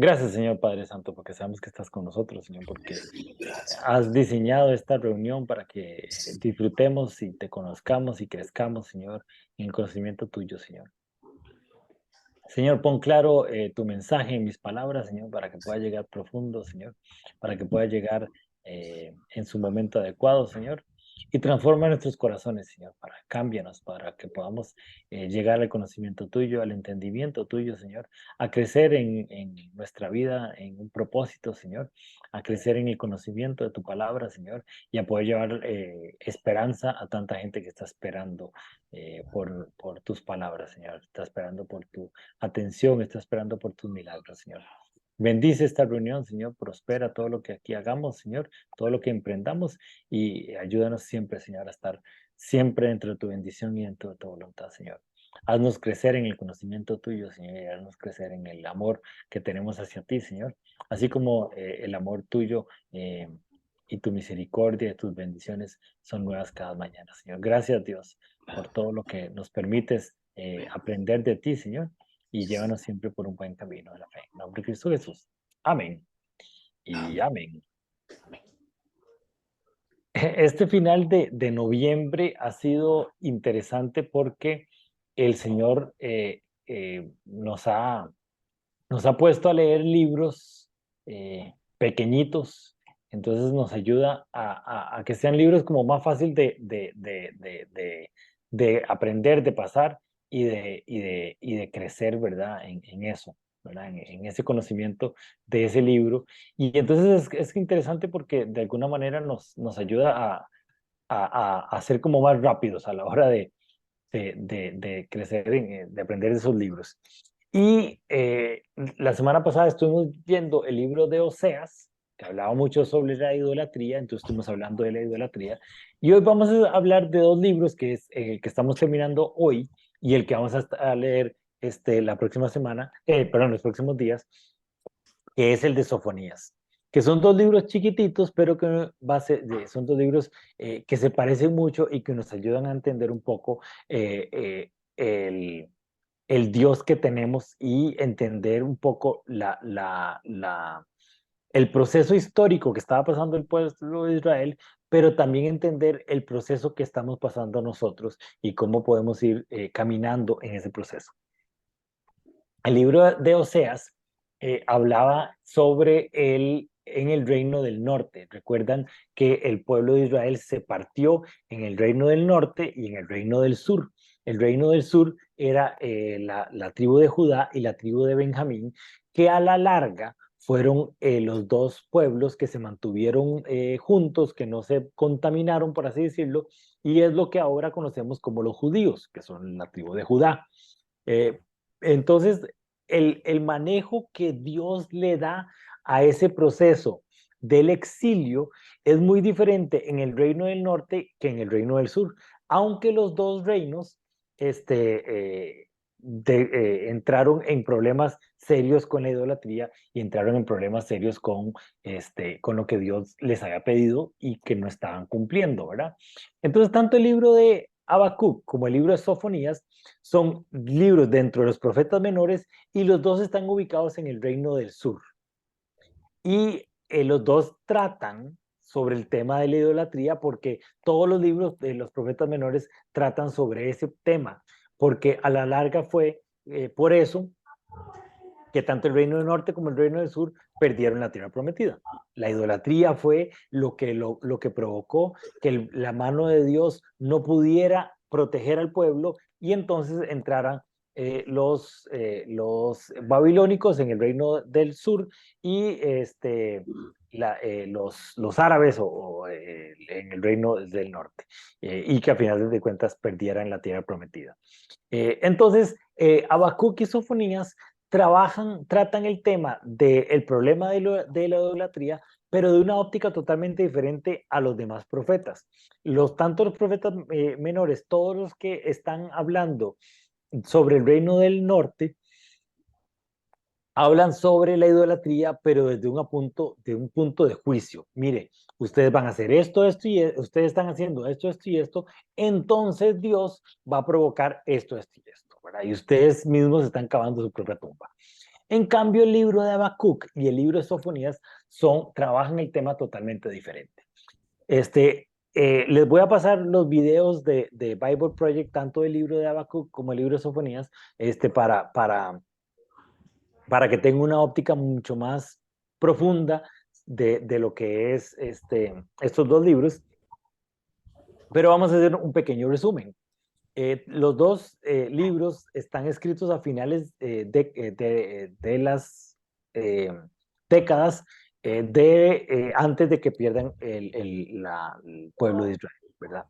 Gracias, Señor Padre Santo, porque sabemos que estás con nosotros, Señor, porque Gracias. has diseñado esta reunión para que disfrutemos y te conozcamos y crezcamos, Señor, en el conocimiento tuyo, Señor. Señor, pon claro tu mensaje en mis palabras, Señor, para que pueda llegar profundo, Señor, para que pueda llegar en su momento adecuado, Señor, y transforma nuestros corazones, Señor, cámbianos, para que podamos llegar al conocimiento tuyo, al entendimiento tuyo, Señor, a crecer en nuestra vida, en un propósito, Señor, a crecer en el conocimiento de tu palabra, Señor, y a poder llevar esperanza a tanta gente que está esperando por tus palabras, Señor, está esperando por tu atención, está esperando por tus milagros, Señor. Bendice esta reunión, Señor, prospera todo lo que aquí hagamos, Señor, todo lo que emprendamos y ayúdanos siempre, Señor, a estar siempre dentro de tu bendición y dentro de tu voluntad, Señor. Haznos crecer en el conocimiento tuyo, Señor, y haznos crecer en el amor que tenemos hacia ti, Señor, así como el amor tuyo y tu misericordia y tus bendiciones son nuevas cada mañana, Señor. Gracias, Dios, por todo lo que nos permites aprender de ti, Señor, y llévanos siempre por un buen camino de la fe. En nombre de Cristo Jesús. Amén. Y Amén. amén. Este final de noviembre ha sido interesante porque el Señor nos ha puesto a leer libros pequeñitos, entonces nos ayuda a que sean libros como más fácil de aprender, de pasar y de crecer, ¿verdad? En eso, ¿verdad? En ese conocimiento de ese libro. Y entonces es interesante porque de alguna manera nos ayuda a ser como más rápidos a la hora de crecer, de aprender de esos libros. Y la semana pasada estuvimos viendo el libro de Oseas, que hablaba mucho sobre la idolatría, entonces estuvimos hablando de la idolatría. Y hoy vamos a hablar de dos libros, que es el que estamos terminando hoy y el que vamos a leer la próxima semana, perdón, los próximos días, que es el de Sofonías, que son dos libros chiquititos, pero que son dos libros que se parecen mucho y que nos ayudan a entender un poco el Dios que tenemos y entender un poco el proceso histórico que estaba pasando el pueblo de Israel, pero también entender el proceso que estamos pasando nosotros y cómo podemos ir caminando en ese proceso. El libro de Oseas hablaba sobre en el reino del norte. Recuerdan que el pueblo de Israel se partió en el reino del norte y en el reino del sur. El reino del sur era la tribu de Judá y la tribu de Benjamín, que a la larga fueron los dos pueblos que se mantuvieron juntos, que no se contaminaron, por así decirlo, y es lo que ahora conocemos como los judíos, que son la tribu de Judá. Eh, entonces, el manejo que Dios le da a ese proceso del exilio es muy diferente en el reino del norte que en el reino del sur, aunque los dos reinos entraron en problemas serios con la idolatría y entraron en problemas serios con lo que Dios les había pedido y que no estaban cumpliendo, ¿verdad? Entonces, tanto el libro de Habacuc como el libro de Sofonías son libros dentro de los profetas menores y los dos están ubicados en el reino del sur. Y los dos tratan sobre el tema de la idolatría porque todos los libros de los profetas menores tratan sobre ese tema, porque a la larga fue por eso que tanto el reino del norte como el reino del sur perdieron la tierra prometida. La idolatría fue lo que provocó que la mano de Dios no pudiera proteger al pueblo y entonces entraran los babilónicos en el reino del sur y los árabes en el reino del norte, y que a final de cuentas perdieran la tierra prometida. Entonces, Habacuc y Sofonías tratan el tema del problema de la idolatría, pero de una óptica totalmente diferente a los demás profetas. Tanto los profetas menores, todos los que están hablando sobre el reino del norte, hablan sobre la idolatría, pero desde de un punto de juicio. Mire, ustedes van a hacer esto y ustedes están haciendo esto y esto, entonces Dios va a provocar esto y esto, ¿verdad? Y ustedes mismos están cavando su propia tumba. En cambio, el libro de Habacuc y el libro de Sofonías trabajan el tema totalmente diferente. Les voy a pasar los videos de Bible Project, tanto del libro de Habacuc como el libro de Sofonías, para que tenga una óptica mucho más profunda de lo que es estos dos libros. Pero vamos a hacer un pequeño resumen. Los dos libros están escritos a finales de las décadas antes de que pierdan el pueblo de Israel, ¿verdad?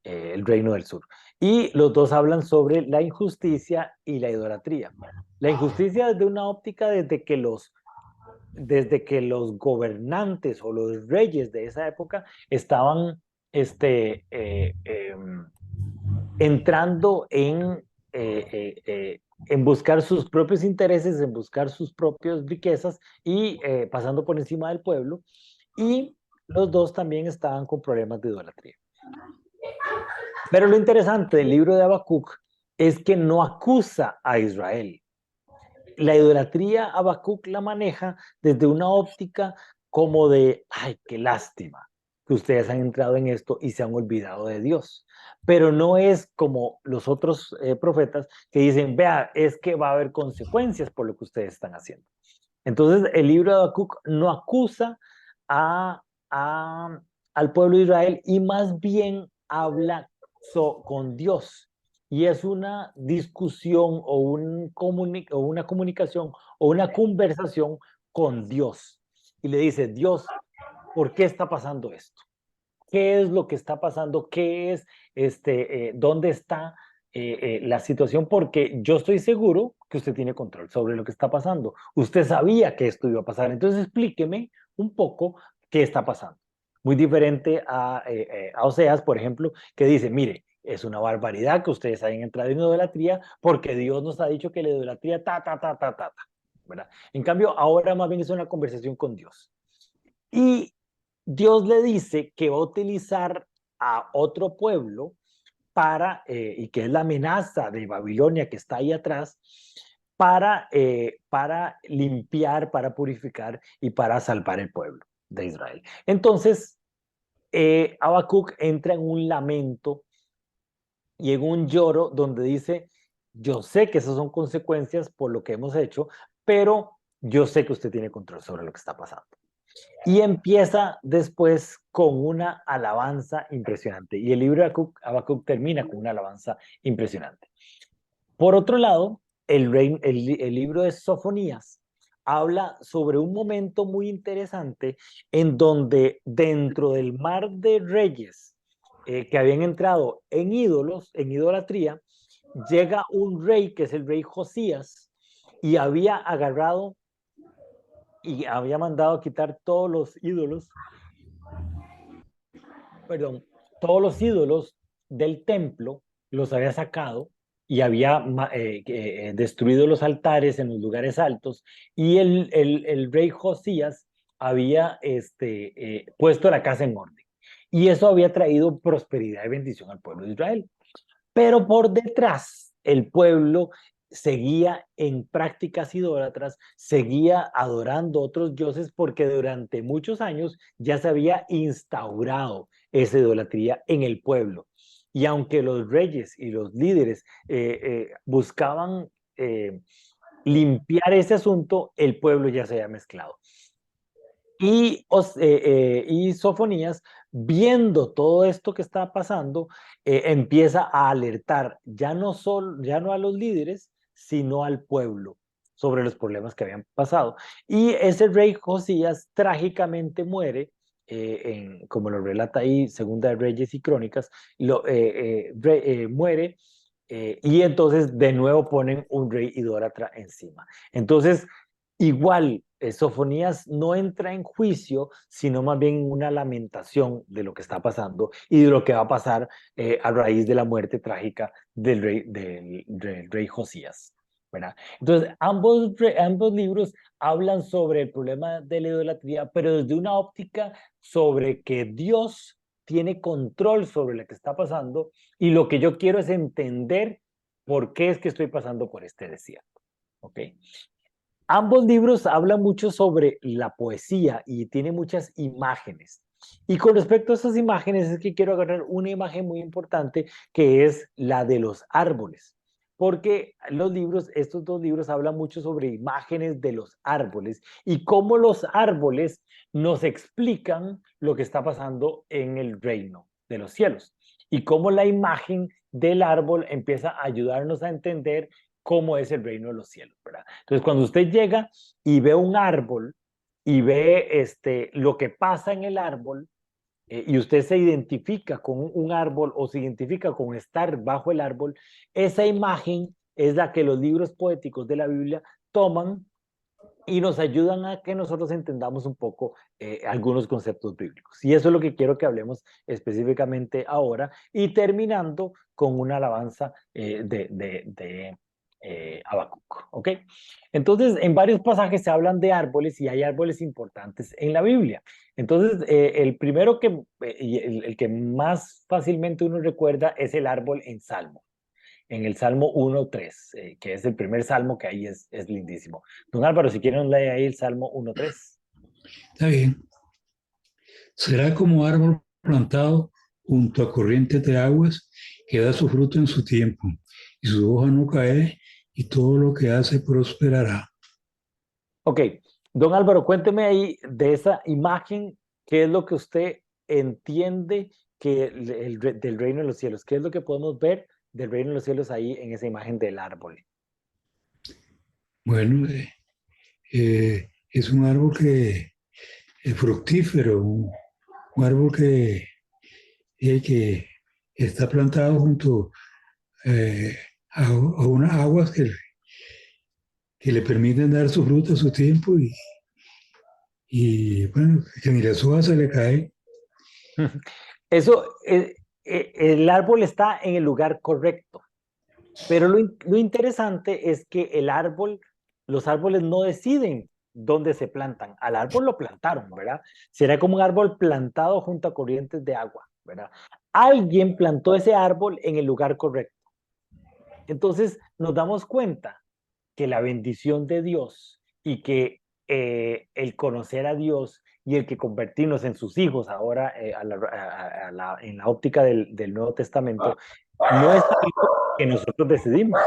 El reino del sur. Y los dos hablan sobre la injusticia y la idolatría. La injusticia desde una óptica desde que los gobernantes o los reyes de esa época estaban entrando en buscar sus propios intereses, en buscar sus propias riquezas y pasando por encima del pueblo. Y los dos también estaban con problemas de idolatría. Pero lo interesante del libro de Habacuc es que no acusa a Israel. La idolatría Habacuc la maneja desde una óptica como de, ay, qué lástima que ustedes han entrado en esto y se han olvidado de Dios. Pero no es como los otros profetas que dicen, vea, es que va a haber consecuencias por lo que ustedes están haciendo. Entonces, el libro de Habacuc no acusa a, a, al pueblo de Israel y más bien habla con Dios. Y es una discusión o una comunicación o una conversación con Dios. Y le dice, Dios, ¿por qué está pasando esto? ¿Qué es lo que está pasando? ¿Qué es, dónde está la situación? Porque yo estoy seguro que usted tiene control sobre lo que está pasando. Usted sabía que esto iba a pasar. Entonces explíqueme un poco qué está pasando. Muy diferente a Oseas, por ejemplo, que dice, mire, es una barbaridad que ustedes hayan entrado en idolatría porque Dios nos ha dicho que la idolatría ¿verdad? En cambio, ahora más bien es una conversación con Dios. Y Dios le dice que va a utilizar a otro pueblo y que es la amenaza de Babilonia que está ahí atrás, para limpiar, para purificar y para salvar el pueblo de Israel. Entonces, Habacuc entra en un lamento y en un lloro donde dice, yo sé que esas son consecuencias por lo que hemos hecho, pero yo sé que usted tiene control sobre lo que está pasando. Y empieza después con una alabanza impresionante. Y el libro de Habacuc termina con una alabanza impresionante. Por otro lado, el libro de Sofonías habla sobre un momento muy interesante en donde dentro del mar de reyes que habían entrado en ídolos, en idolatría, llega un rey que es el rey Josías y había agarrado y había mandado a quitar todos los ídolos, perdón, todos los ídolos del templo, los había sacado y había destruido los altares en los lugares altos, y el rey Josías había puesto la casa en orden. Y eso había traído prosperidad y bendición al pueblo de Israel. Pero por detrás, el pueblo seguía en prácticas idólatras, seguía adorando otros dioses porque durante muchos años ya se había instaurado esa idolatría en el pueblo. Y aunque los reyes y los líderes buscaban limpiar ese asunto, el pueblo ya se había mezclado. Y Sofonías, viendo todo esto que está pasando, empieza a alertar ya no a los líderes, sino al pueblo sobre los problemas que habían pasado. Y ese rey Josías trágicamente muere, como lo relata ahí Segunda de Reyes y Crónicas, muere, y entonces de nuevo ponen un rey idólatra encima. Entonces, igual, Sofonías no entra en juicio, sino más bien en una lamentación de lo que está pasando y de lo que va a pasar a raíz de la muerte trágica del rey Josías, ¿verdad? Entonces, ambos libros hablan sobre el problema de la idolatría, pero desde una óptica sobre que Dios tiene control sobre lo que está pasando, y lo que yo quiero es entender por qué es que estoy pasando por este desierto, ¿ok? Ambos libros hablan mucho sobre la poesía y tiene muchas imágenes. Y con respecto a esas imágenes es que quiero agarrar una imagen muy importante que es la de los árboles. Porque los libros, estos dos libros hablan mucho sobre imágenes de los árboles y cómo los árboles nos explican lo que está pasando en el reino de los cielos. Y cómo la imagen del árbol empieza a ayudarnos a entender cómo es el reino de los cielos, ¿verdad? Entonces, cuando usted llega y ve un árbol y ve lo que pasa en el árbol, y usted se identifica con un árbol o se identifica con estar bajo el árbol, esa imagen es la que los libros poéticos de la Biblia toman y nos ayudan a que nosotros entendamos un poco algunos conceptos bíblicos. Y eso es lo que quiero que hablemos específicamente ahora y terminando con una alabanza de Habacuc. ¿Ok? Entonces, en varios pasajes se hablan de árboles y hay árboles importantes en la Biblia. Entonces, el primero y el que más fácilmente uno recuerda es el árbol en Salmo, en el Salmo 1:3, que es el primer salmo que ahí es lindísimo. Don Álvaro, si quieren leer ahí el Salmo 1:3. Está bien. Será como árbol plantado junto a corrientes de aguas que da su fruto en su tiempo y su hoja no cae y todo lo que hace prosperará. Ok, don Álvaro, cuénteme ahí de esa imagen, ¿qué es lo que usted entiende del reino de los cielos? ¿Qué es lo que podemos ver del reino de los cielos ahí en esa imagen del árbol? Bueno, es un árbol que es fructífero, un árbol que está plantado junto a unas aguas que le permiten dar su fruto a su tiempo y bueno, que ni las hojas se le caen. Eso, el árbol está en el lugar correcto. Pero lo interesante es que los árboles no deciden dónde se plantan. Al árbol lo plantaron, ¿verdad? Será como un árbol plantado junto a corrientes de agua, ¿verdad? Alguien plantó ese árbol en el lugar correcto. Entonces nos damos cuenta que la bendición de Dios y que el conocer a Dios y el que convertirnos en sus hijos ahora en la óptica del Nuevo Testamento no es algo que nosotros decidimos,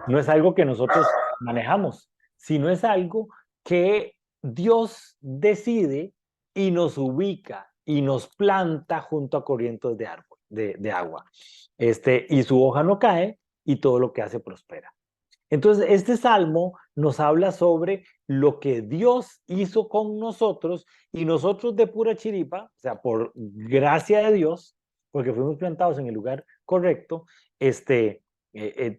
no es algo que nosotros manejamos, sino es algo que Dios decide y nos ubica y nos planta junto a corrientes de agua. Y su hoja no cae y todo lo que hace prospera. Entonces, este salmo nos habla sobre lo que Dios hizo con nosotros y nosotros de pura chiripa, o sea, por gracia de Dios, porque fuimos plantados en el lugar correcto,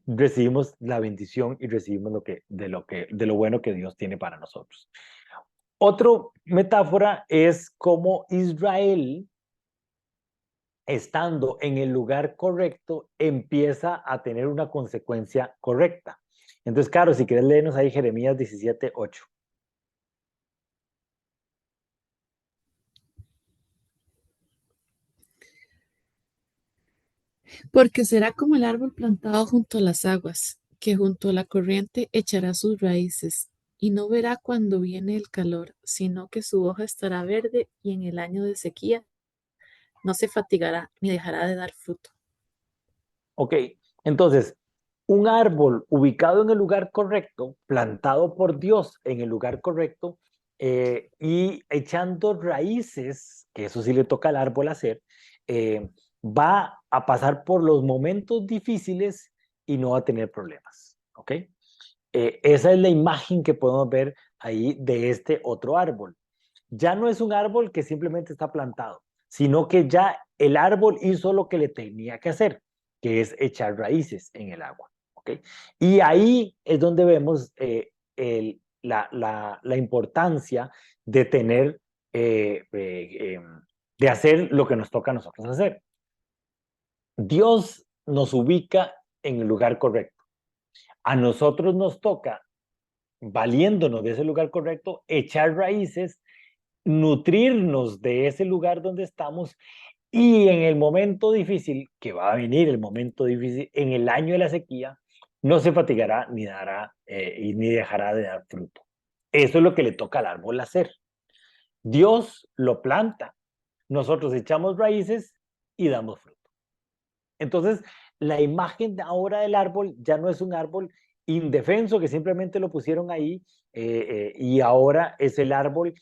recibimos la bendición y recibimos de lo bueno que Dios tiene para nosotros. Otra metáfora es cómo Israel, estando en el lugar correcto, empieza a tener una consecuencia correcta. Entonces, claro, si quieres leernos ahí Jeremías 17:8. Porque será como el árbol plantado junto a las aguas, que junto a la corriente echará sus raíces, y no verá cuando viene el calor, sino que su hoja estará verde y en el año de sequía no se fatigará ni dejará de dar fruto. Ok, entonces, un árbol ubicado en el lugar correcto, plantado por Dios en el lugar correcto, y echando raíces, que eso sí le toca al árbol hacer, eh, va a pasar por los momentos difíciles y no va a tener problemas. ¿Ok? Esa es la imagen que podemos ver ahí de este otro árbol. Ya no es un árbol que simplemente está plantado, sino que ya el árbol hizo lo que le tenía que hacer, que es echar raíces en el agua. ¿Okay? Y ahí es donde vemos la importancia de tener, de hacer lo que nos toca a nosotros hacer. Dios nos ubica en el lugar correcto. A nosotros nos toca, valiéndonos de ese lugar correcto, echar raíces, nutrirnos de ese lugar donde estamos y en el momento difícil, que va a venir el momento difícil, en el año de la sequía, no se fatigará ni dará ni dejará de dar fruto. Eso es lo que le toca al árbol hacer. Dios lo planta, nosotros echamos raíces y damos fruto. Entonces, la imagen ahora del árbol ya no es un árbol indefenso que simplemente lo pusieron ahí y ahora es el árbol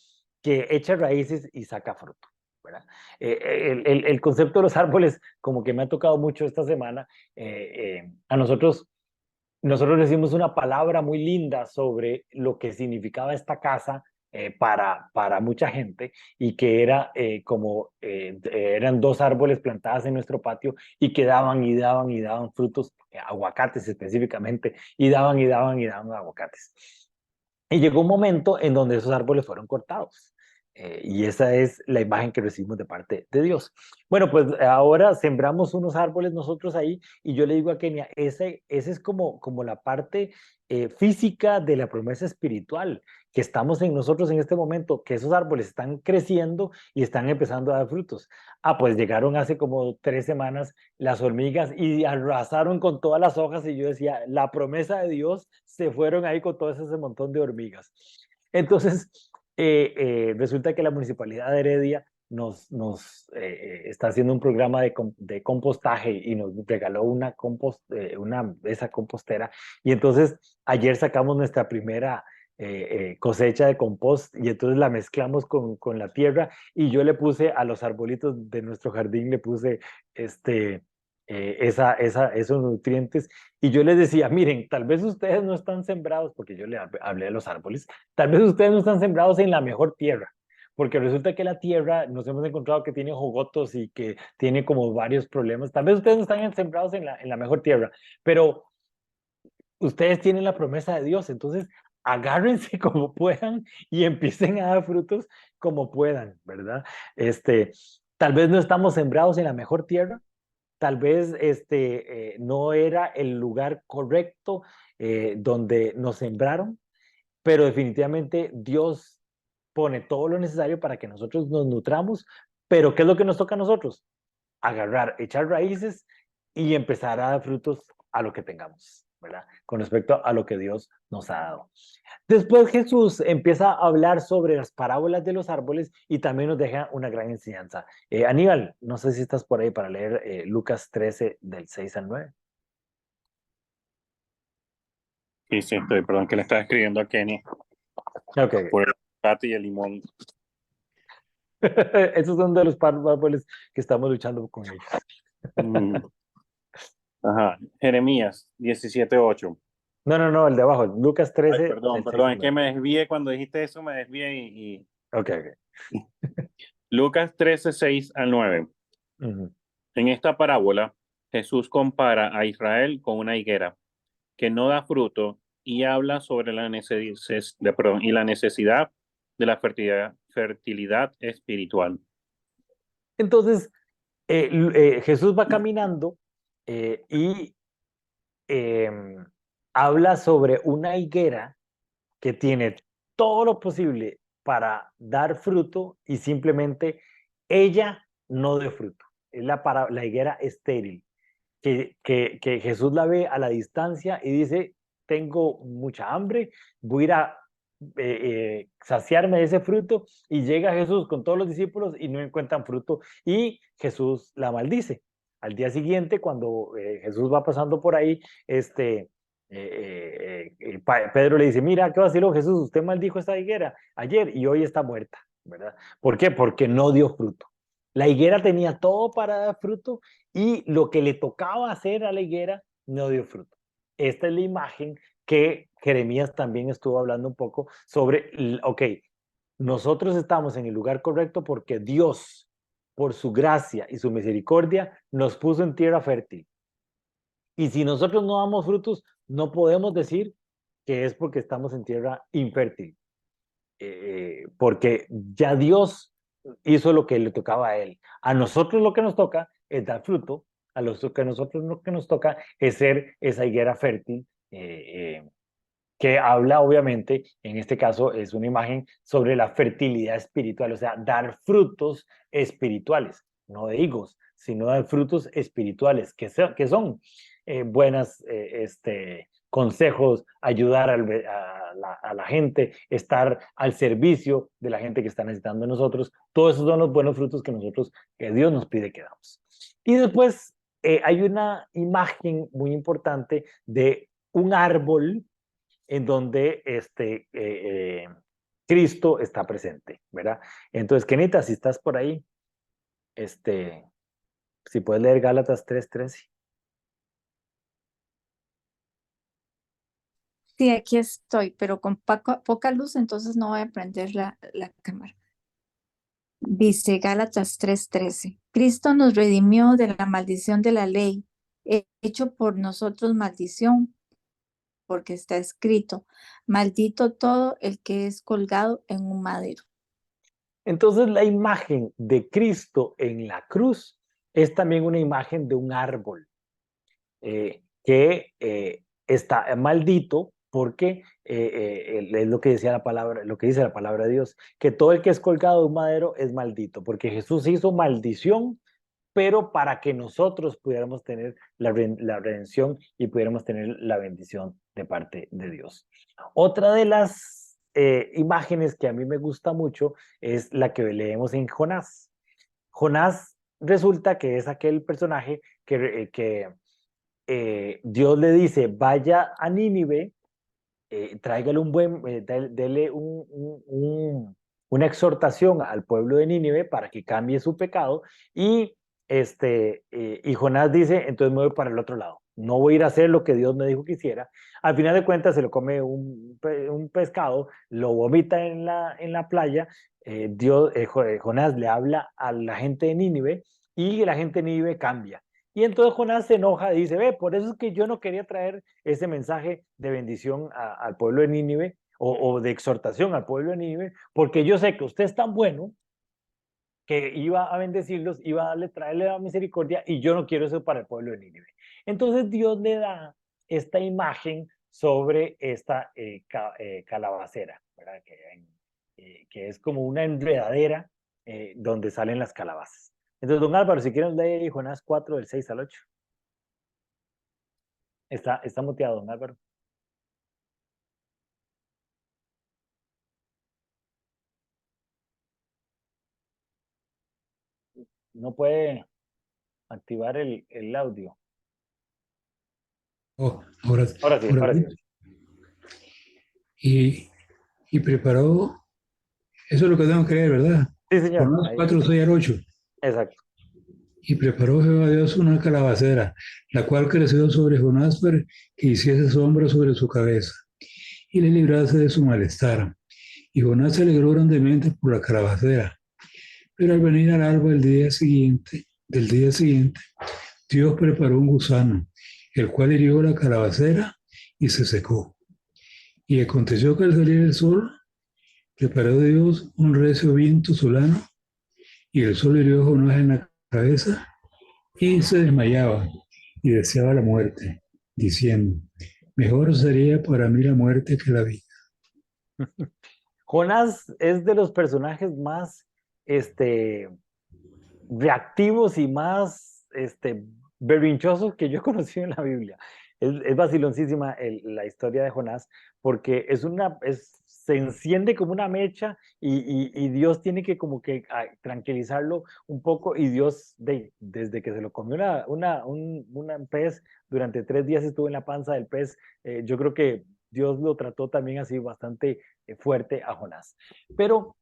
que echa raíces y saca fruto, ¿verdad? El concepto de los árboles, como que me ha tocado mucho esta semana, a nosotros recibimos una palabra muy linda sobre lo que significaba esta casa para mucha gente y que era eran dos árboles plantados en nuestro patio y que daban y daban y daban frutos, aguacates específicamente, y daban y daban y daban aguacates. Y llegó un momento en donde esos árboles fueron cortados. Y esa es la imagen que recibimos de parte de Dios. Bueno, pues ahora sembramos unos árboles nosotros ahí y yo le digo a Kenia, ese es como la parte física de la promesa espiritual que estamos en nosotros en este momento, que esos árboles están creciendo y están empezando a dar frutos. Ah, pues llegaron hace como 3 semanas las hormigas y arrasaron con todas las hojas y yo decía, la promesa de Dios se fueron ahí con todo ese montón de hormigas. Entonces, resulta que la Municipalidad de Heredia nos está haciendo un programa de compostaje y nos regaló esa compostera. Y entonces ayer sacamos nuestra primera cosecha de compost y entonces la mezclamos con la tierra y yo le puse a los arbolitos de nuestro jardín, le puse esos nutrientes y yo les decía, miren, tal vez ustedes no están sembrados, porque yo le hablé de los árboles, tal vez ustedes no están sembrados en la mejor tierra, porque resulta que la tierra nos hemos encontrado que tiene jogotos y que tiene como varios problemas, tal vez ustedes no están sembrados en la mejor tierra, pero ustedes tienen la promesa de Dios, entonces agárrense como puedan y empiecen a dar frutos como puedan, ¿verdad? Tal vez no estamos sembrados en la mejor tierra, tal vez no era el lugar correcto donde nos sembraron, pero definitivamente Dios pone todo lo necesario para que nosotros nos nutramos, pero ¿qué es lo que nos toca a nosotros? Agarrar, echar raíces y empezar a dar frutos a lo que tengamos, ¿verdad? Con respecto a lo que Dios nos ha dado. Después Jesús empieza a hablar sobre las parábolas de los árboles y también nos deja una gran enseñanza. Aníbal, no sé si estás por ahí para leer Lucas 13 del 6 al 9. Sí, sí, estoy, perdón, que le estaba escribiendo a Kenny Okay. por el tomate y el limón. Esos son de los árboles que estamos luchando con ellos. Ajá, Jeremías 17:8. No, el de abajo, Lucas 13. Perdón, es que me desvié cuando dijiste eso, me desvié y... Ok. Lucas 13:6 al 9. En esta parábola, Jesús compara a Israel con una higuera que no da fruto y habla sobre la necesidad de la fertilidad espiritual. Entonces, Jesús va caminando y habla sobre una higuera que tiene todo lo posible para dar fruto y simplemente ella no dio fruto. Es la higuera estéril, que Jesús la ve a la distancia y dice, tengo mucha hambre, voy a ir a saciarme de ese fruto, y llega Jesús con todos los discípulos y no encuentran fruto y Jesús la maldice. Al día siguiente, cuando Jesús va pasando por ahí, Pedro le dice, mira, qué vacilo Jesús, usted maldijo esta higuera ayer y hoy está muerta, ¿verdad? ¿Por qué? Porque no dio fruto. La higuera tenía todo para dar fruto y lo que le tocaba hacer a la higuera no dio fruto. Esta es la imagen que Jeremías también estuvo hablando un poco sobre, ok, nosotros estamos en el lugar correcto porque Dios, por su gracia y su misericordia, nos puso en tierra fértil. Y si nosotros no damos frutos, no podemos decir que es porque estamos en tierra infértil, porque ya Dios hizo lo que le tocaba a él. A nosotros lo que nos toca es dar fruto, a nosotros lo que nos toca es ser esa higuera fértil, que habla obviamente, en este caso es una imagen sobre la fertilidad espiritual, o sea, dar frutos espirituales, no de higos, sino dar frutos espirituales, que son buenas consejos, ayudar a la gente, estar al servicio de la gente que está necesitando de nosotros. Todos esos son los buenos frutos que Dios nos pide que damos. Y después hay una imagen muy importante de un árbol en donde Cristo está presente, ¿verdad? Entonces, Kenita, si estás por ahí, si puedes leer Gálatas 3:13. Sí, aquí estoy, pero con poca luz, entonces no voy a prender la cámara. Dice Gálatas 3:13. Cristo nos redimió de la maldición de la ley, hecho por nosotros maldición, porque está escrito, maldito todo el que es colgado en un madero. Entonces la imagen de Cristo en la cruz es también una imagen de un árbol que está maldito porque es lo que decía la palabra, lo que dice la palabra de Dios, que todo el que es colgado de un madero es maldito, porque Jesús hizo maldición, pero para que nosotros pudiéramos tener la redención y pudiéramos tener la bendición de parte de Dios. Otra de las imágenes que a mí me gusta mucho es la que leemos en Jonás. Jonás resulta que es aquel personaje que Dios le dice, vaya a Nínive, tráigale dele una exhortación al pueblo de Nínive para que cambie su pecado y Jonás dice, entonces me voy para el otro lado, no voy a ir a hacer lo que Dios me dijo que hiciera. Al final de cuentas se lo come un pescado, lo vomita en la playa, Jonás le habla a la gente de Nínive y la gente de Nínive cambia. Y entonces Jonás se enoja y dice, ve, por eso es que yo no quería traer ese mensaje de bendición al pueblo de Nínive o de exhortación al pueblo de Nínive, porque yo sé que usted es tan bueno que iba a bendecirlos, iba a traerle la misericordia y yo no quiero eso para el pueblo de Nínive. Entonces Dios le da esta imagen sobre esta calabacera, ¿verdad? Que es como una enredadera donde salen las calabazas. Entonces, don Álvaro, si quieren leer Jonás 4, del 6 al 8. Está muteado, don Álvaro. No puede activar el audio. Oh, ahora sí. Y preparó, eso es lo que tengo que leer, ¿verdad? Sí, señor. Jonás 4, 6 al 8. Exacto. Y preparó Jehová Dios una calabacera, la cual creció sobre Jonás para que hiciese sombra sobre su cabeza y le librase de su malestar. Y Jonás se alegró grandemente por la calabacera. Pero al venir al alba del día siguiente, Dios preparó un gusano, el cual hirió la calabacera y se secó. Y aconteció que al salir el sol, preparó Dios un recio viento solano, y el sol hirió a Jonás en la cabeza, y se desmayaba, y deseaba la muerte, diciendo, mejor sería para mí la muerte que la vida. Jonás es de los personajes más reactivos y más berrinchosos que yo he conocido en la Biblia. Es vaciloncísima la historia de Jonás porque se enciende como una mecha y Dios tiene que como que tranquilizarlo un poco y Dios desde que se lo comió un pez, durante 3 días estuvo en la panza del pez, yo creo que Dios lo trató también así bastante fuerte a Jonás. Pero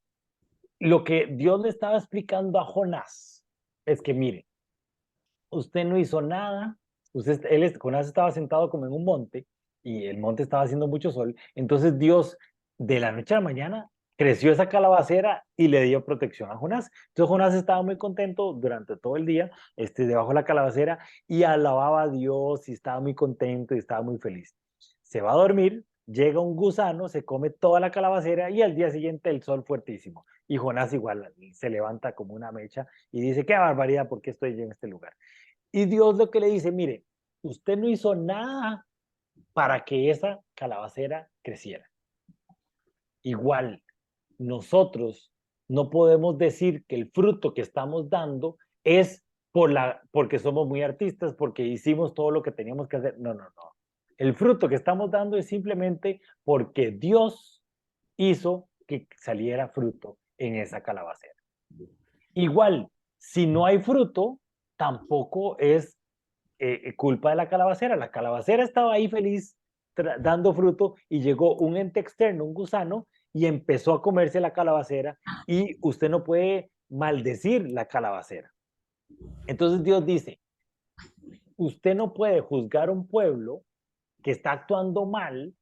lo que Dios le estaba explicando a Jonás es que, mire, usted no hizo nada, Jonás estaba sentado como en un monte y el monte estaba haciendo mucho sol, entonces Dios de la noche a la mañana creció esa calabacera y le dio protección a Jonás. Entonces Jonás estaba muy contento durante todo el día, debajo de la calabacera y alababa a Dios y estaba muy contento y estaba muy feliz. Se va a dormir, llega un gusano, se come toda la calabacera y al día siguiente el sol fuertísimo. Y Jonás igual se levanta como una mecha y dice, qué barbaridad, ¿por qué estoy yo en este lugar? Y Dios lo que le dice, mire, usted no hizo nada para que esa calabacera creciera. Igual, nosotros no podemos decir que el fruto que estamos dando es porque somos muy artistas, porque hicimos todo lo que teníamos que hacer. No, no, no. El fruto que estamos dando es simplemente porque Dios hizo que saliera fruto en esa calabacera. Igual, si no hay fruto, tampoco es culpa de la calabacera. La calabacera estaba ahí feliz dando fruto y llegó un ente externo, un gusano, y empezó a comerse la calabacera, y usted no puede maldecir la calabacera. Entonces Dios dice, usted no puede juzgar a un pueblo que está actuando mal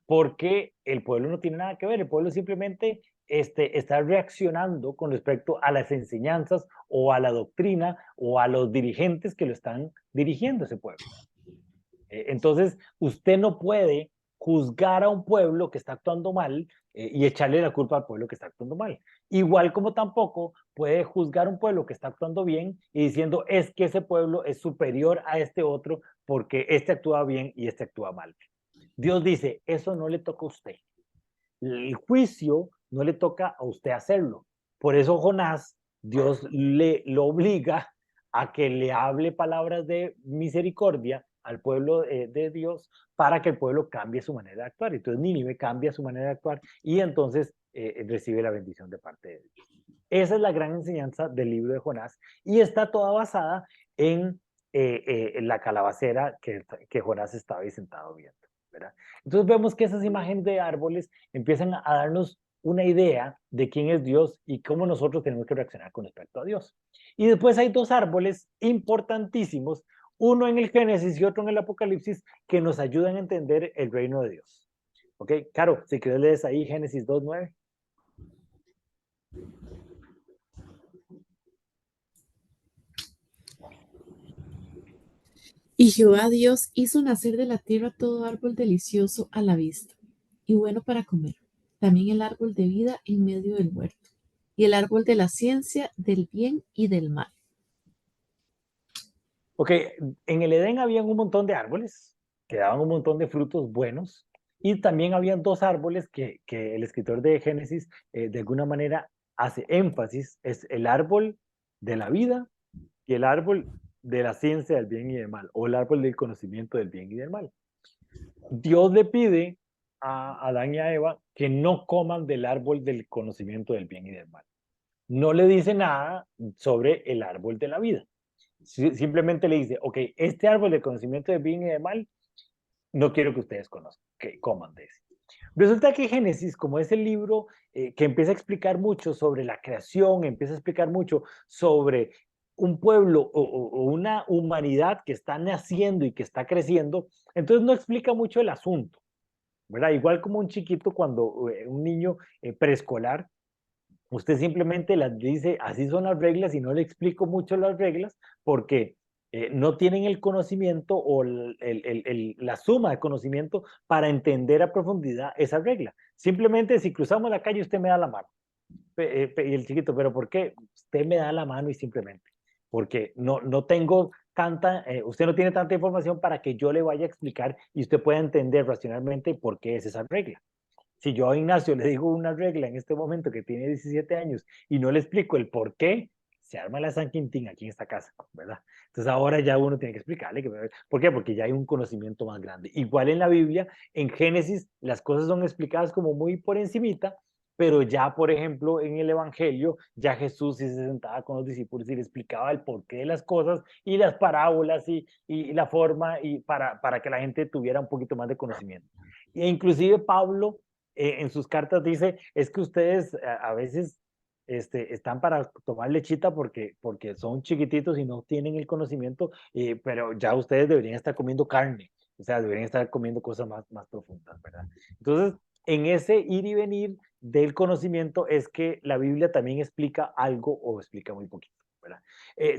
porque el pueblo no tiene nada que ver. El pueblo simplemente está reaccionando con respecto a las enseñanzas o a la doctrina o a los dirigentes que lo están dirigiendo ese pueblo. Entonces, usted no puede juzgar a un pueblo que está actuando mal y echarle la culpa al pueblo que está actuando mal. Igual como tampoco puede juzgar a un pueblo que está actuando bien y diciendo es que ese pueblo es superior a este otro porque este actúa bien y este actúa mal. Dios dice, eso no le toca a usted. El juicio no le toca a usted hacerlo. Por eso Jonás, Dios lo obliga a que le hable palabras de misericordia al pueblo de Dios para que el pueblo cambie su manera de actuar. Entonces Nínive cambia su manera de actuar y entonces recibe la bendición de parte de Dios. Esa es la gran enseñanza del libro de Jonás y está toda basada en la calabacera que Jonás estaba ahí sentado viendo, ¿verdad? Entonces vemos que esas imágenes de árboles empiezan a darnos una idea de quién es Dios y cómo nosotros tenemos que reaccionar con respecto a Dios. Y después hay dos árboles importantísimos, uno en el Génesis y otro en el Apocalipsis, que nos ayudan a entender el reino de Dios. ¿Ok? Caro, si quieres lees ahí Génesis 2:9. Y Jehová Dios hizo nacer de la tierra todo árbol delicioso a la vista y bueno para comer, también el árbol de vida en medio del huerto, y el árbol de la ciencia del bien y del mal. Ok, en el Edén habían un montón de árboles que daban un montón de frutos buenos, y también habían dos árboles que el escritor de Génesis de alguna manera hace énfasis, es el árbol de la vida y el árbol de la ciencia del bien y del mal, o el árbol del conocimiento del bien y del mal. Dios le pide a Adán y a Eva que no coman del árbol del conocimiento del bien y del mal. No le dice nada sobre el árbol de la vida. Simplemente le dice, ok, este árbol del conocimiento del bien y del mal, no quiero que ustedes conozcan, que coman de ese. Resulta que Génesis, como es el libro que empieza a explicar mucho sobre la creación, empieza a explicar mucho sobre un pueblo o una humanidad que está naciendo y que está creciendo, entonces no explica mucho el asunto, ¿verdad? Igual como un chiquito cuando un niño preescolar, usted simplemente les dice, así son las reglas y no le explico mucho las reglas porque no tienen el conocimiento o la suma de conocimiento para entender a profundidad esa regla. Simplemente si cruzamos la calle usted me da la mano. Y el chiquito, ¿pero por qué? Usted me da la mano y simplemente. Porque no tengo tanta, usted no tiene tanta información para que yo le vaya a explicar y usted pueda entender racionalmente por qué es esa regla. Si yo a Ignacio le digo una regla en este momento que tiene 17 años y no le explico el por qué, se arma la San Quintín aquí en esta casa, ¿verdad? Entonces ahora ya uno tiene que explicarle. ¿Por qué? Porque ya hay un conocimiento más grande. Igual en la Biblia, en Génesis, las cosas son explicadas como muy por encimita, pero ya, por ejemplo, en el Evangelio, ya Jesús sí se sentaba con los discípulos y le explicaba el porqué de las cosas y las parábolas y la forma y para que la gente tuviera un poquito más de conocimiento. E inclusive Pablo en sus cartas dice, es que ustedes a veces están para tomar lechita porque son chiquititos y no tienen el conocimiento, pero ya ustedes deberían estar comiendo carne, o sea, deberían estar comiendo cosas más profundas, ¿verdad? Entonces, en ese ir y venir del conocimiento es que la Biblia también explica algo o explica muy poquito, ¿verdad?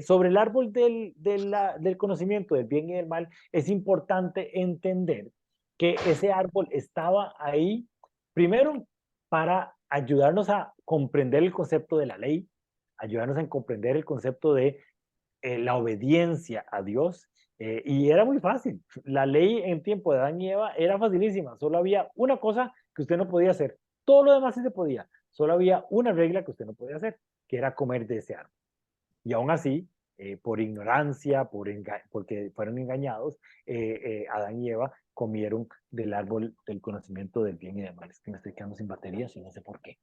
Sobre el árbol del conocimiento del bien y del mal, es importante entender que ese árbol estaba ahí primero para ayudarnos a comprender el concepto de la ley, ayudarnos a comprender el concepto de la obediencia a Dios, y era muy fácil. La ley en tiempo de Adán y Eva era facilísima, solo había una cosa que usted no podía hacer, todo lo demás sí se podía, solo había una regla que usted no podía hacer, que era comer de ese árbol. Y aún así, por ignorancia, porque fueron engañados, Adán y Eva comieron del árbol del conocimiento del bien y del mal. Es que me estoy quedando sin baterías y no sé por qué.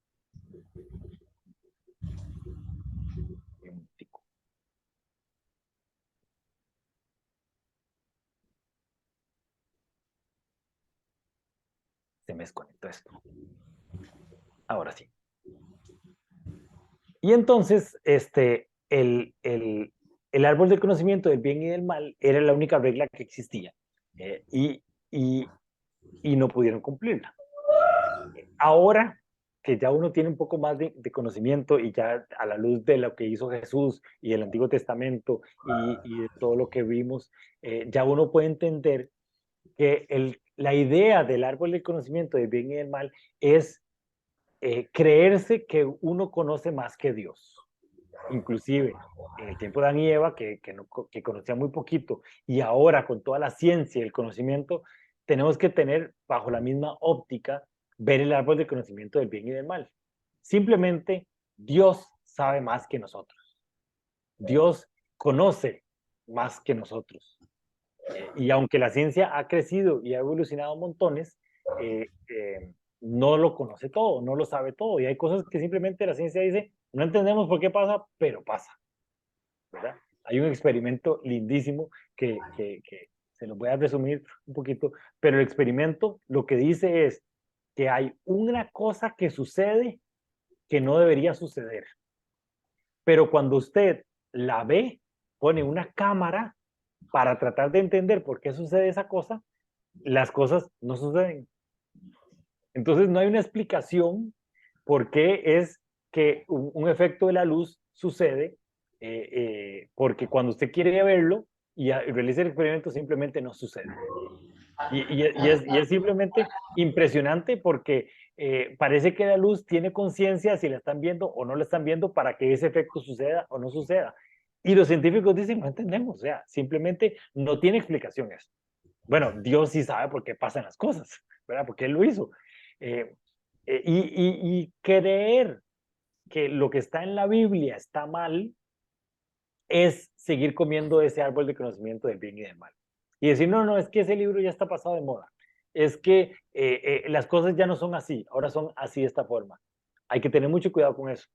Se me desconectó esto. Ahora sí. Y entonces, el árbol del conocimiento del bien y del mal era la única regla que existía. Y no pudieron cumplirla. Ahora que ya uno tiene un poco más de conocimiento y ya a la luz de lo que hizo Jesús y el Antiguo Testamento y de todo lo que vimos, ya uno puede entender que la idea del árbol del conocimiento del bien y del mal es creerse que uno conoce más que Dios. Inclusive en el tiempo de Adán y Eva, que conocían muy poquito, y ahora con toda la ciencia y el conocimiento, tenemos que tener bajo la misma óptica, ver el árbol del conocimiento del bien y del mal. Simplemente Dios sabe más que nosotros. Dios conoce más que nosotros. Y aunque la ciencia ha crecido y ha evolucionado montones, no lo conoce todo, no lo sabe todo. Y hay cosas que simplemente la ciencia dice, no entendemos por qué pasa, pero pasa. ¿Verdad? Hay un experimento lindísimo que se lo voy a resumir un poquito, pero el experimento lo que dice es que hay una cosa que sucede que no debería suceder. Pero cuando usted la ve, pone una cámara para tratar de entender por qué sucede esa cosa, las cosas no suceden. Entonces no hay una explicación por qué es que un efecto de la luz sucede, porque cuando usted quiere verlo y realiza el experimento simplemente no sucede. Y es simplemente impresionante porque parece que la luz tiene conciencia si la están viendo o no la están viendo para que ese efecto suceda o no suceda. Y los científicos dicen, no entendemos, o sea, simplemente no tiene explicación eso. Bueno, Dios sí sabe por qué pasan las cosas, ¿verdad? Porque Él lo hizo. Y creer que lo que está en la Biblia está mal es seguir comiendo ese árbol de conocimiento del bien y del mal. Y decir, no, no, es que ese libro ya está pasado de moda. Es que las cosas ya no son así, ahora son así de esta forma. Hay que tener mucho cuidado con eso,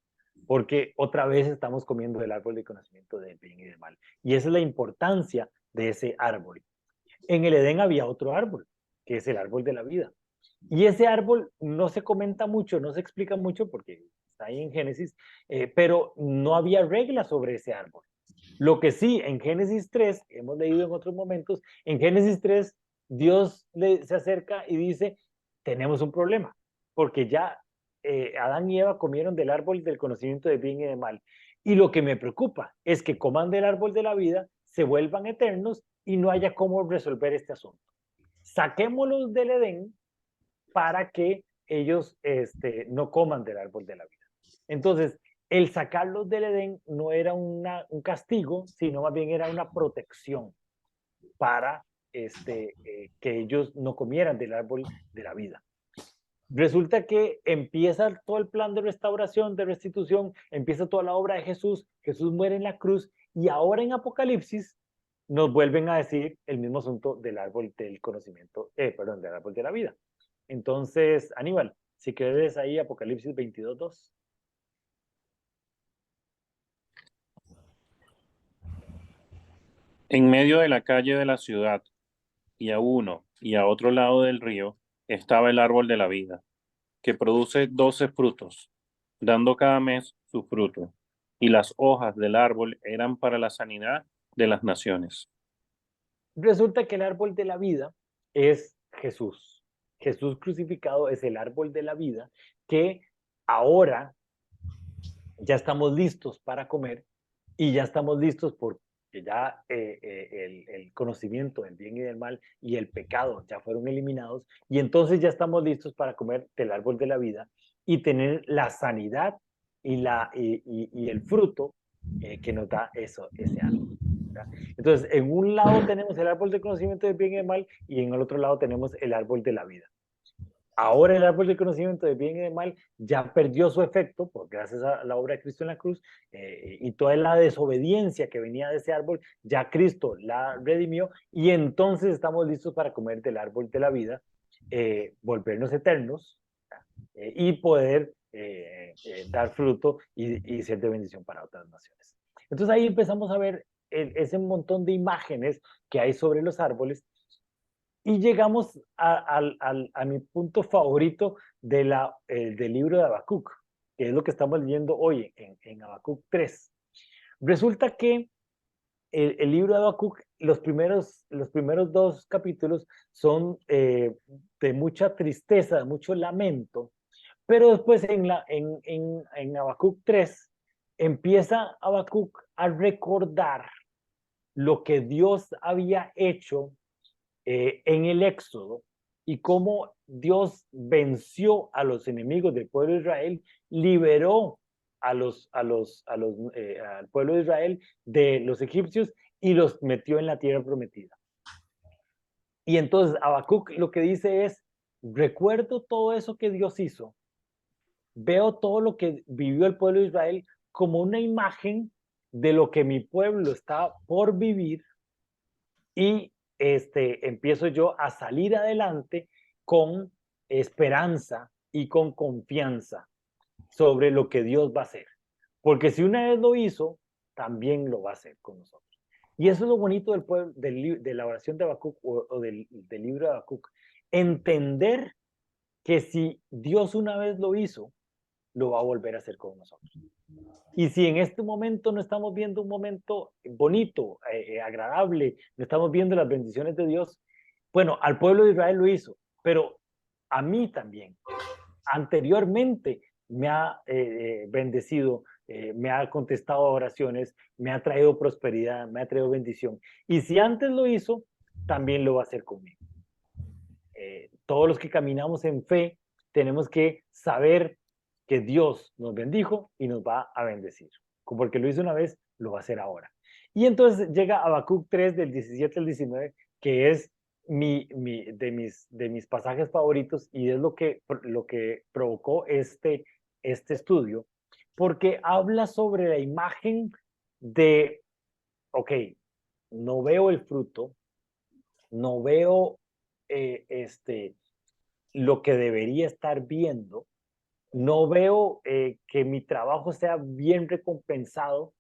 porque otra vez estamos comiendo el árbol de conocimiento del bien y del mal. Y esa es la importancia de ese árbol. En el Edén había otro árbol, que es el árbol de la vida. Y ese árbol no se comenta mucho, no se explica mucho, porque está ahí en Génesis, pero no había reglas sobre ese árbol. Lo que sí, en Génesis 3, hemos leído en otros momentos, en Génesis 3, Dios se acerca y dice, tenemos un problema, porque ya Adán y Eva comieron del árbol del conocimiento de bien y de mal. Y lo que me preocupa es que coman del árbol de la vida, se vuelvan eternos y no haya cómo resolver este asunto. Saquémoslos del Edén para que ellos no coman del árbol de la vida. Entonces, el sacarlos del Edén no era un castigo, sino más bien era una protección para que ellos no comieran del árbol de la vida. Resulta que empieza todo el plan de restauración, de restitución, empieza toda la obra de Jesús, Jesús muere en la cruz y ahora en Apocalipsis nos vuelven a decir el mismo asunto del árbol del conocimiento, del árbol de la vida. Entonces, Aníbal, si quieres ahí Apocalipsis 22:2. En medio de la calle de la ciudad, y a uno y a otro lado del río, estaba el árbol de la vida, que produce 12 frutos, dando cada mes su fruto, y las hojas del árbol eran para la sanidad de las naciones. Resulta que el árbol de la vida es Jesús. Jesús crucificado es el árbol de la vida que ahora ya estamos listos para comer y ya estamos listos porque ya el conocimiento del bien y del mal y el pecado ya fueron eliminados y entonces ya estamos listos para comer del árbol de la vida y tener la sanidad y el fruto que nos da ese árbol. ¿Verdad? Entonces, en un lado tenemos el árbol del conocimiento del bien y del mal y en el otro lado tenemos el árbol de la vida. Ahora el árbol del conocimiento del bien y del mal ya perdió su efecto, por gracias a la obra de Cristo en la cruz, y toda la desobediencia que venía de ese árbol, ya Cristo la redimió, y entonces estamos listos para comer del árbol de la vida, volvernos eternos, y poder dar fruto y ser de bendición para otras naciones. Entonces ahí empezamos a ver ese montón de imágenes que hay sobre los árboles, y llegamos a mi punto favorito del libro de Habacuc, que es lo que estamos leyendo hoy en Habacuc 3. Resulta que el libro de Habacuc, los primeros 2 capítulos son de mucha tristeza, de mucho lamento, pero después en Habacuc 3 empieza Habacuc a recordar lo que Dios había hecho en el Éxodo, y cómo Dios venció a los enemigos del pueblo de Israel, liberó al pueblo de Israel de los egipcios y los metió en la tierra prometida. Y entonces Habacuc lo que dice es: recuerdo todo eso que Dios hizo, veo todo lo que vivió el pueblo de Israel como una imagen de lo que mi pueblo está por vivir, y empiezo yo a salir adelante con esperanza y con confianza sobre lo que Dios va a hacer. Porque si una vez lo hizo, también lo va a hacer con nosotros. Y eso es lo bonito del pueblo, de la oración de Habacuc, o del libro de Habacuc. Entender que si Dios una vez lo hizo, lo va a volver a hacer con nosotros. Y si en este momento no estamos viendo un momento bonito, agradable, no estamos viendo las bendiciones de Dios, bueno, al pueblo de Israel lo hizo, pero a mí también. Anteriormente me ha bendecido, me ha contestado oraciones, me ha traído prosperidad, me ha traído bendición. Y si antes lo hizo, también lo va a hacer conmigo. Todos los que caminamos en fe tenemos que saber que Dios nos bendijo y nos va a bendecir. Porque lo hizo una vez, lo va a hacer ahora. Y entonces llega Habacuc 3 del 17 al 19, que es de mis pasajes favoritos, y es lo que provocó este estudio, porque habla sobre la imagen de, ok, no veo el fruto, no veo lo que debería estar viendo, no veo que mi trabajo sea bien recompensado,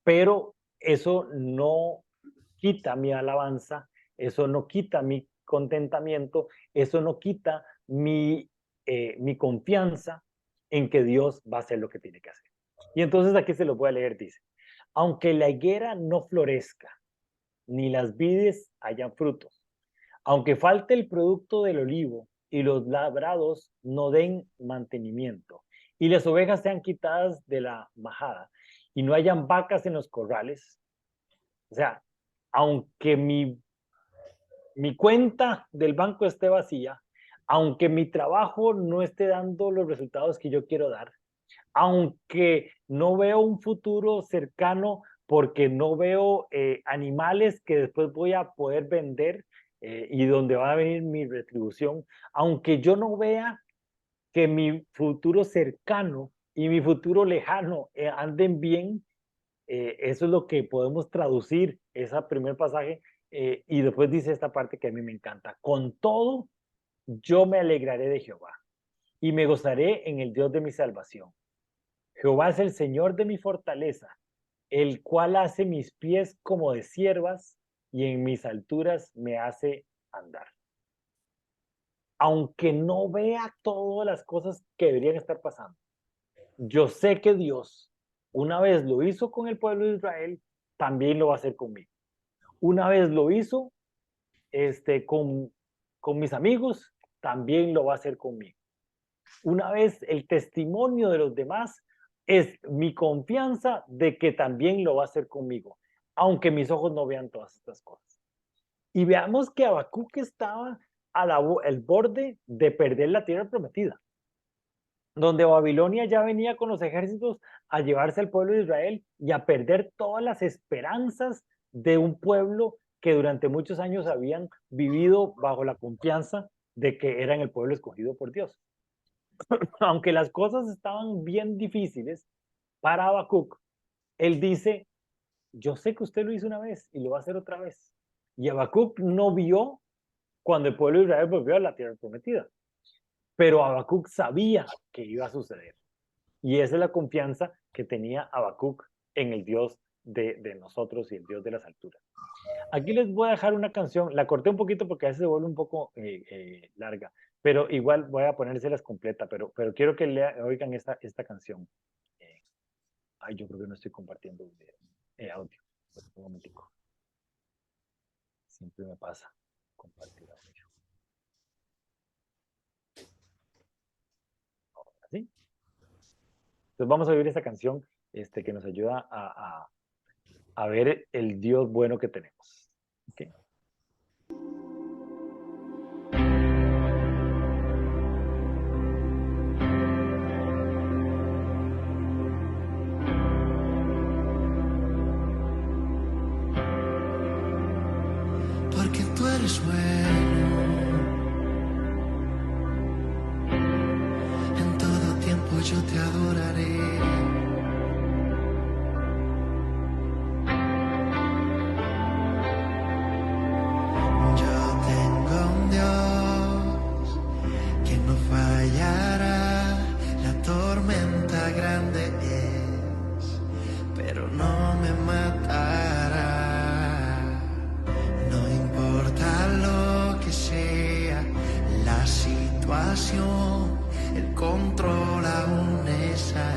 pero eso no quita mi alabanza, eso no quita mi contentamiento, eso no quita mi confianza en que Dios va a hacer lo que tiene que hacer. Y entonces aquí se lo voy a leer, dice: aunque la higuera no florezca, ni las vides hayan frutos, aunque falte el producto del olivo y los labrados no den mantenimiento, y las ovejas sean quitadas de la majada, y no hayan vacas en los corrales, o sea, aunque mi cuenta del banco esté vacía, aunque mi trabajo no esté dando los resultados que yo quiero dar, aunque no veo un futuro cercano porque no veo animales que después voy a poder vender, y donde va a venir mi retribución, aunque yo no vea que mi futuro cercano y mi futuro lejano anden bien, eso es lo que podemos traducir ese primer pasaje, y después dice esta parte que a mí me encanta: con todo yo me alegraré de Jehová y me gozaré en el Dios de mi salvación. Jehová es el Señor de mi fortaleza, el cual hace mis pies como de ciervas y en mis alturas me hace andar. Aunque no vea todas las cosas que deberían estar pasando, yo sé que Dios, una vez lo hizo con el pueblo de Israel, también lo va a hacer conmigo. Una vez lo hizo con mis amigos, también lo va a hacer conmigo. Una vez el testimonio de los demás es mi confianza de que también lo va a hacer conmigo, aunque mis ojos no vean todas estas cosas. Y veamos que Habacuc estaba al borde de perder la tierra prometida, donde Babilonia ya venía con los ejércitos a llevarse al pueblo de Israel y a perder todas las esperanzas de un pueblo que durante muchos años habían vivido bajo la confianza de que eran el pueblo escogido por Dios. Aunque las cosas estaban bien difíciles para Habacuc, él dice, yo sé que usted lo hizo una vez y lo va a hacer otra vez. Y Habacuc no vio cuando el pueblo de Israel volvió a la tierra prometida, pero Habacuc sabía que iba a suceder. Y esa es la confianza que tenía Habacuc en el Dios de nosotros y el Dios de las alturas. Aquí les voy a dejar una canción, la corté un poquito porque a veces se vuelve un poco larga, pero igual voy a ponérselas completa, pero quiero que oigan esta canción. Ay, yo creo que no estoy compartiendo audio. Un momentico. Siempre me pasa compartir audio. Ahora sí. Entonces vamos a oír esta canción que nos ayuda a ver el Dios bueno que tenemos. ¿Okay? Porque tú eres bueno, en todo tiempo yo te adoraré. Yo tengo un Dios que no fallará, la tormenta grande es, pero no me matará. No importa lo que sea la situación, el control aún está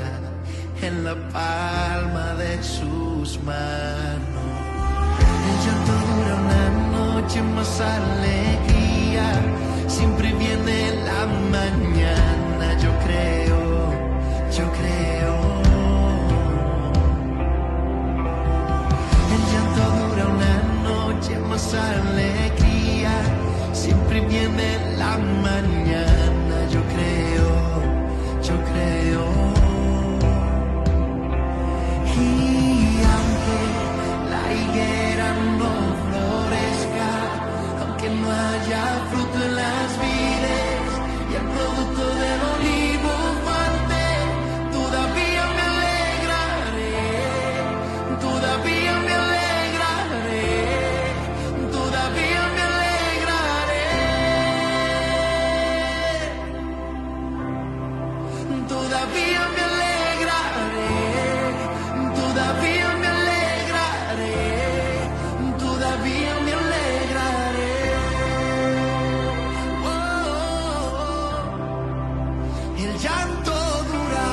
en la palma de sus manos. El llanto dura una noche, más alegría siempre viene la mañana. Yo creo, yo creo. El llanto dura una noche, más alegría siempre viene la mañana. Yo creo, yo creo. Y aunque la higuera no florezca, aunque no haya fruto en las vides y el producto del olivo falte, todavía me alegraré, todavía me alegraré, todavía me alegraré, todavía me alegraré, todavía me alegraré, todavía me alegraré. Oh, oh, oh. El llanto dura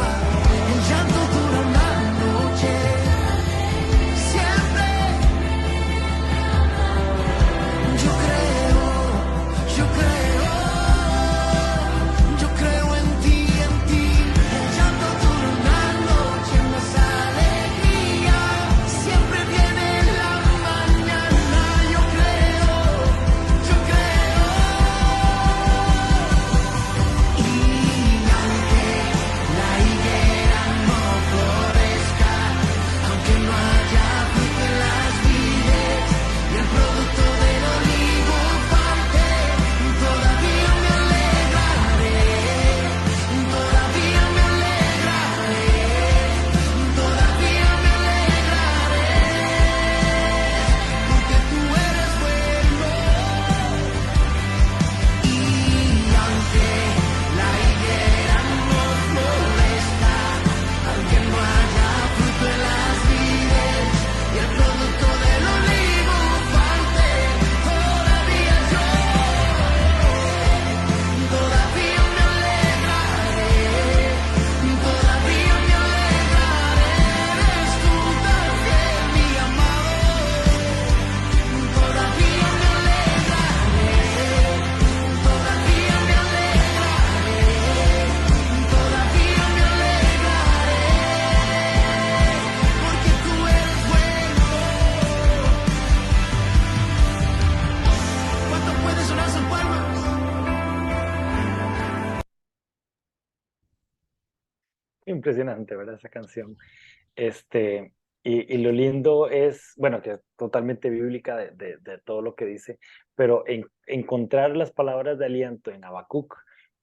una noche, siempre. Yo creo, yo creo, yo creo en ti, en ti. El llanto dura una noche, más alegría siempre viene la mañana. Yo creo, yo creo. Y aunque la higuera no florezca, aunque no haya fruto en las vides y el producto del olivo falte, todavía me alegraré, todavía me alegraré, todavía me alegraré, porque tú eres bueno. Y aunque la higuera no florezca, aunque no haya fruto en las vides y el producto del olivo falte, todavía yo, todavía me alegraré, todavía me alegraré. Eres tú también, mi amado, todavía me alegraré, todavía me alegraré, todavía me alegraré, porque tú eres bueno. ¿Cuánto puede sonar sus palmas? Impresionante, ¿verdad? Esa canción. Y lo lindo es, bueno, que es totalmente bíblica de todo lo que dice, pero encontrar las palabras de aliento en Habacuc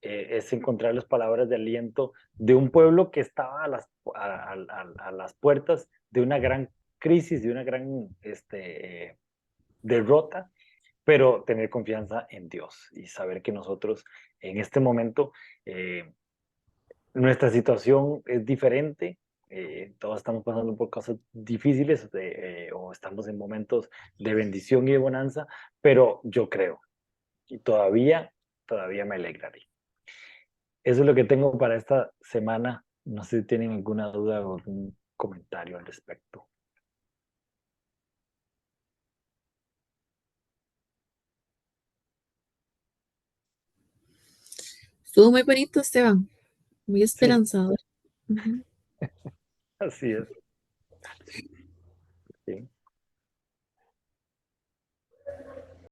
es encontrar las palabras de aliento de un pueblo que estaba a las puertas de una gran crisis, de una gran derrota, pero tener confianza en Dios y saber que nosotros en este momento nuestra situación es diferente, todos estamos pasando por cosas difíciles o estamos en momentos de bendición y de bonanza, pero yo creo y todavía me alegraré. Eso es lo que tengo para esta semana. No sé si tienen alguna duda o algún comentario al respecto. Estuvo muy bonito, Esteban, muy Sí, esperanzador. Ujú. así es.